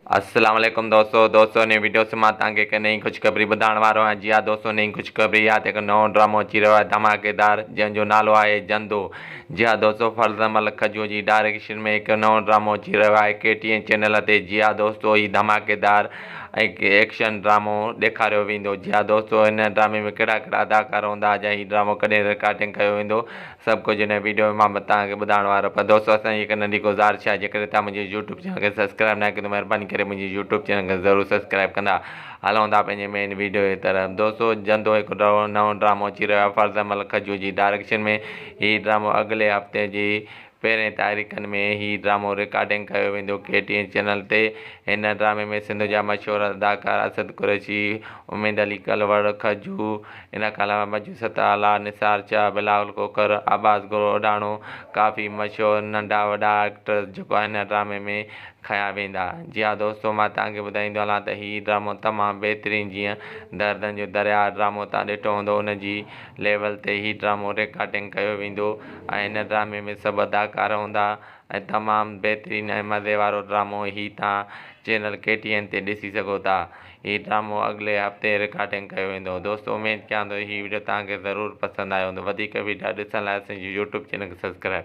अस्सलाम वालेकुम दोस्तों ने वीडियो से मां तव्हांखे हिकु नई ख़ुशख़बरी ॿुधाइण वारो आहियां। जी हा दोस्तों, नई ख़ुशख़बरी आहे त हिकु नओं ड्रामो अची रहियो आहे धमाकेदार, जंहिंजो नालो आहे जंदो। जी हा दोस्तों, फरज़मल खजूअ जी डायरेक्शन में हिकु नओं ड्रामो अची रहियो आहे KTN चैनल ते। जी हा दोस्तों, हीउ धमाकेदार ऐं एक्शन ड्रामो ॾेखारियो वेंदो। जी हा दोस्तों, हिन ड्रामे में कहिड़ा कहिड़ा अदाकार हूंदा या हीउ ड्रामो कॾहिं रिकॉर्डिंग कयो वेंदो, सभु कुझु हिन वीडियो में मां तव्हांखे ॿुधाइण वारो। पर दोस्तों, असांजी हिकु नंढी गुज़ारिश आहे, जेकॾहिं तव्हां मुंहिंजे यूट्यूब चैनल खे सब्सक्राइब न कयो त महिरबानी करे मुंहिंजी यूट्यूब चैनल खे ज़रूरु सब्सक्राइब कंदा। हलूं था पंहिंजे मेन वीडियो जी तरफ़। दोस्तों, जंदो हिकु नओं ड्रामो अची रहियो आहे फरज़मल खजूअ जी डायरेक्शन में। हीउ ड्रामो अॻिले हफ़्ते जी पहिरें तारीख़नि में हीउ ड्रामो रिकॉर्डिंग कयो वेंदो KTN चैनल ते। हिन ड्रामे में सिंध जा मशहूरु अदाकार असद कुरैशी, उमेद अली कलवड़, खजू, इन खां अलावा मजू सताला, निसार शाह, बिलावल कोकर, आबाज़ गोडाणो, काफ़ी मशहूरु नंढा वॾा एक्टर जेको आहे हिन ड्रामे में खया वेंदा। जी हा दोस्तों, मां तव्हांखे ॿुधाईंदो हलां त हीउ ड्रामो तमामु बहितरीनु, जीअं दर्दनि जो दरिया ड्रामो तव्हां ॾिठो हूंदो, उनजी लेवल ते हीउ ड्रामो रिकॉर्डिंग कयो वेंदो ऐं हिन ड्रामे में सभु अदाकार हूंदा ऐं तमामु बहितरीनु ऐं मज़े वारो ड्रामो हीउ तव्हां चैनल KTN ते ॾिसी सघो था। हीउ ड्रामो अॻिले हफ़्ते रिकॉर्डिंग कयो वेंदो। दोस्तों, उमेद कयां थो हीउ वीडियो तव्हांखे ज़रूरु पसंदि आयो हूंदो। वधीक वीडियो ॾिसण लाइ असांजी यूट्यूब चैनल खे सब्सक्राइब